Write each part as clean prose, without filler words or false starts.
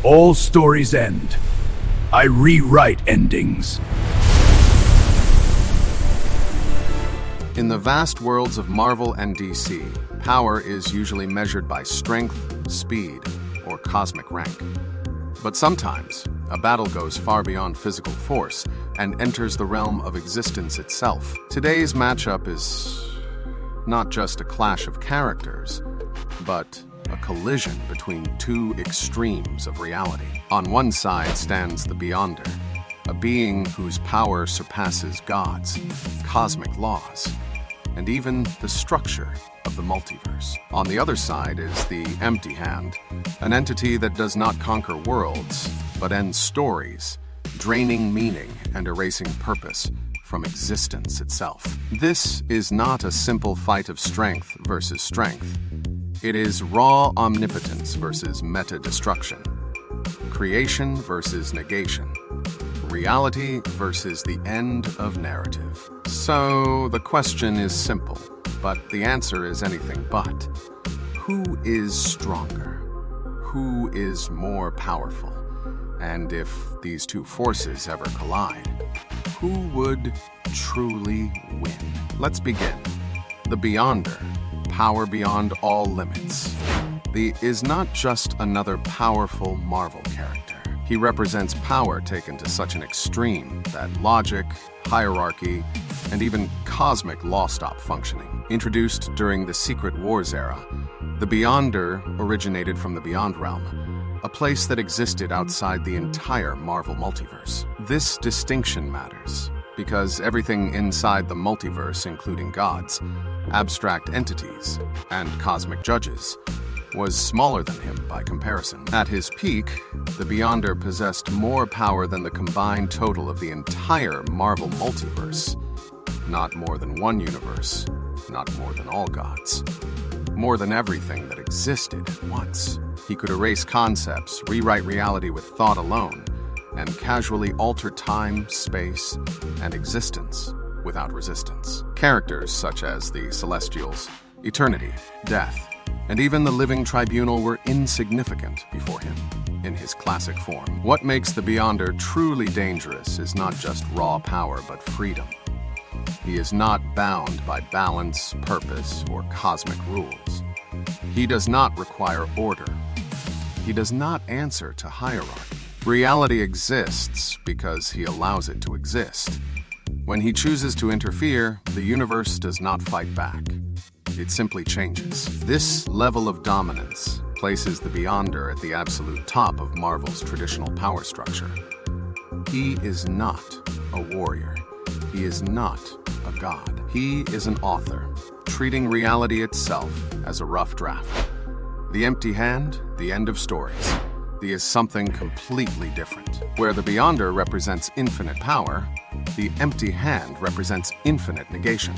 All stories end. I rewrite endings. In the vast worlds of Marvel and DC, power is usually measured by strength, speed, or cosmic rank. But sometimes, a battle goes far beyond physical force and enters the realm of existence itself. Today's matchup is not just a clash of characters, but a collision between two extremes of reality. On one side stands the Beyonder, a being whose power surpasses gods, cosmic laws, and even the structure of the multiverse. On the other side is the Empty Hand, an entity that does not conquer worlds, but ends stories, draining meaning and erasing purpose from existence itself. This is not a simple fight of strength versus strength. It is raw omnipotence versus meta-destruction, creation versus negation, reality versus the end of narrative. So the question is simple, but the answer is anything but. Who is stronger? Who is more powerful? And if these two forces ever collide, who would truly win? Let's begin. The Beyonder, power beyond all limits. Is not just another powerful Marvel character. He represents power taken to such an extreme that logic, hierarchy, and even cosmic law stop functioning. Introduced during the Secret Wars era, the Beyonder originated from the Beyond Realm, a place that existed outside the entire Marvel multiverse. This distinction matters because everything inside the multiverse, including gods, abstract entities, and cosmic judges, was smaller than him by comparison. At his peak, the Beyonder possessed more power than the combined total of the entire Marvel multiverse. Not more than one universe, not more than all gods. More than everything that existed at once. He could erase concepts, rewrite reality with thought alone, and casually alter time, space, and existence without resistance. Characters such as the Celestials, Eternity, Death, and even the Living Tribunal were insignificant before him in his classic form. What makes the Beyonder truly dangerous is not just raw power, but freedom. He is not bound by balance, purpose, or cosmic rules. He does not require order. He does not answer to hierarchy. Reality exists because he allows it to exist. When he chooses to interfere, the universe does not fight back. It simply changes. This level of dominance places the Beyonder at the absolute top of Marvel's traditional power structure. He is not a warrior. He is not a god. He is an author, treating reality itself as a rough draft. The Empty Hand, the end of stories. Is something completely different. Where the Beyonder represents infinite power, the Empty Hand represents infinite negation.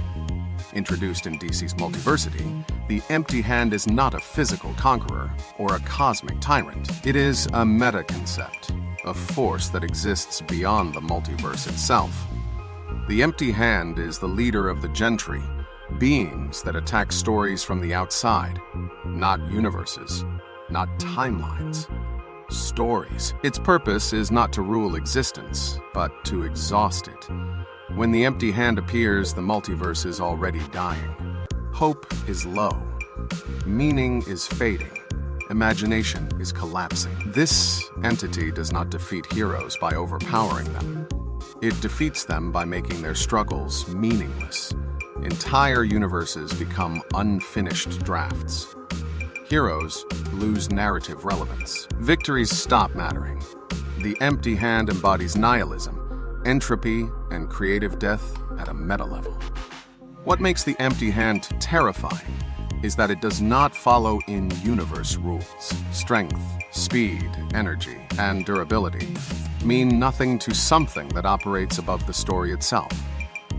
Introduced in DC's Multiversity, the Empty Hand is not a physical conqueror or a cosmic tyrant. It is a meta-concept, a force that exists beyond the multiverse itself. The Empty Hand is the leader of the Gentry, beings that attack stories from the outside, not universes, not timelines. Stories. Its purpose is not to rule existence, but to exhaust it. When the Empty Hand appears, the multiverse is already dying. Hope is low. Meaning is fading. Imagination is collapsing. This entity does not defeat heroes by overpowering them. It defeats them by making their struggles meaningless. Entire universes become unfinished drafts. Heroes lose narrative relevance. Victories stop mattering. The Empty Hand embodies nihilism, entropy, and creative death at a meta level. What makes the Empty Hand terrifying is that it does not follow in-universe rules. Strength, speed, energy, and durability mean nothing to something that operates above the story itself.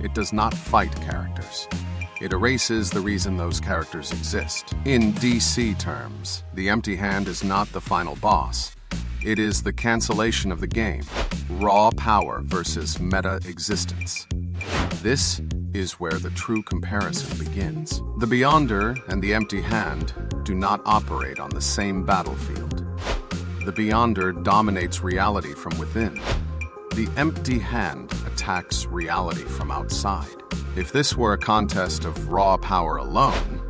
It does not fight characters. It erases the reason those characters exist. In DC terms, the Empty Hand is not the final boss. It is the cancellation of the game. Raw power versus meta-existence. This is where the true comparison begins. The Beyonder and the Empty Hand do not operate on the same battlefield. the Beyonder dominates reality from within. The empty hand attacks reality from outside. If this were a contest of raw power alone,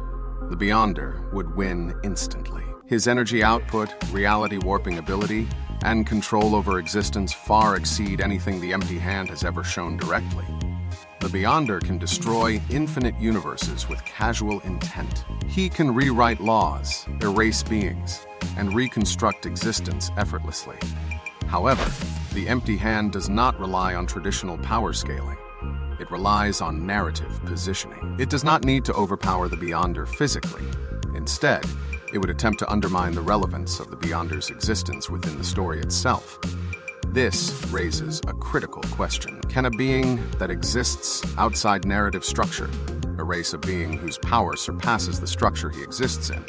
the Beyonder would win instantly. His energy output, reality warping ability, and control over existence far exceed anything the empty hand has ever shown directly. The Beyonder can destroy infinite universes with casual intent. He can rewrite laws, erase beings, and reconstruct existence effortlessly. However, the empty hand does not rely on traditional power scaling. It relies on narrative positioning. It does not need to overpower the Beyonder physically. Instead, it would attempt to undermine the relevance of the Beyonder's existence within the story itself. This raises a critical question. Can a being that exists outside narrative structure erase a being whose power surpasses the structure he exists in?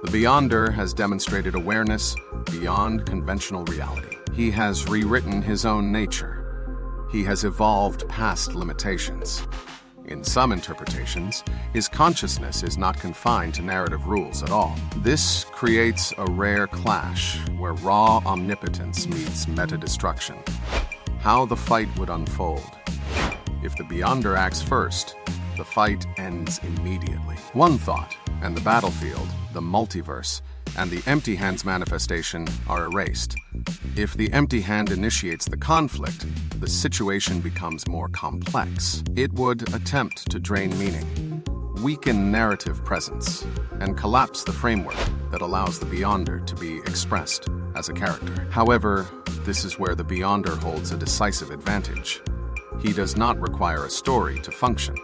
The Beyonder has demonstrated awareness beyond conventional reality. He has rewritten his own nature. He has evolved past limitations. In some interpretations, his consciousness is not confined to narrative rules at all. This creates a rare clash where raw omnipotence meets meta-destruction. How the fight would unfold. If the Beyonder acts first, the fight ends immediately. One thought, and the battlefield, the multiverse, and the empty hand's manifestation are erased. If the empty hand initiates the conflict, the situation becomes more complex. It would attempt to drain meaning, weaken narrative presence, and collapse the framework that allows the Beyonder to be expressed as a character. However, this is where the Beyonder holds a decisive advantage. He does not require a story to function.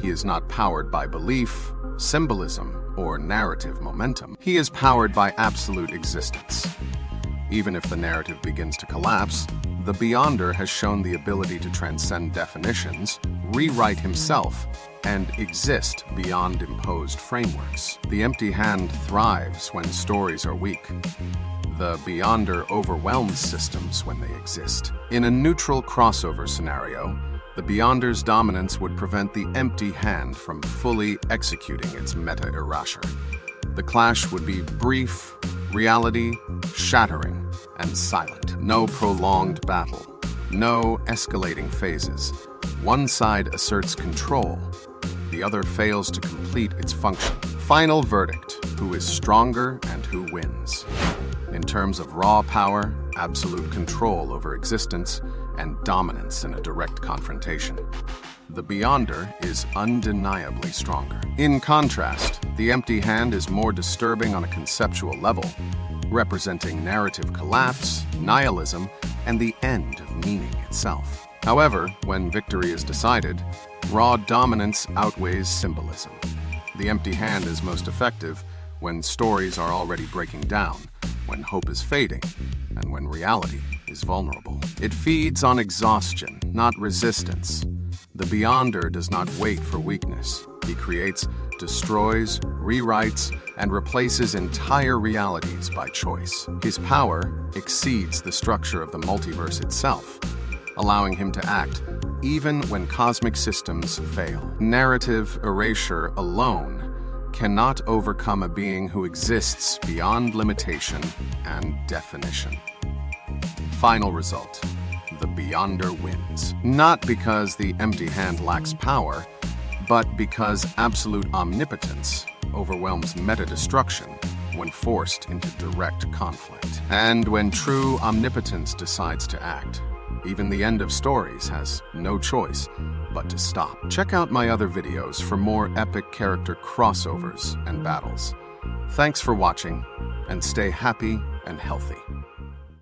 He is not powered by belief, symbolism, or narrative momentum. He is powered by absolute existence. Even if the narrative begins to collapse, the Beyonder has shown the ability to transcend definitions, rewrite himself, and exist beyond imposed frameworks. The empty hand thrives when stories are weak. The Beyonder overwhelms systems when they exist. In a neutral crossover scenario, the Beyonder's dominance would prevent the empty hand from fully executing its meta-erasure. The clash would be brief, reality-shattering, and silent. No prolonged battle. No escalating phases. One side asserts control. The other fails to complete its function. Final verdict: who is stronger and who wins? In terms of raw power, absolute control over existence, and dominance in a direct confrontation, the Beyonder is undeniably stronger. In contrast, the empty hand is more disturbing on a conceptual level, representing narrative collapse, nihilism, and the end of meaning itself. However, when victory is decided, raw dominance outweighs symbolism. The empty hand is most effective when stories are already breaking down, when hope is fading, and when reality is vulnerable. It feeds on exhaustion, not resistance. The Beyonder does not wait for weakness. He creates, destroys, rewrites, and replaces entire realities by choice. His power exceeds the structure of the multiverse itself, allowing him to act even when cosmic systems fail. Narrative erasure alone cannot overcome a being who exists beyond limitation and definition. Final result: the Beyonder wins. Not because the empty hand lacks power, but because absolute omnipotence overwhelms meta-destruction when forced into direct conflict. And when true omnipotence decides to act, even the end of stories has no choice but to stop. Check out my other videos for more epic character crossovers and battles. Thanks for watching, and stay happy and healthy.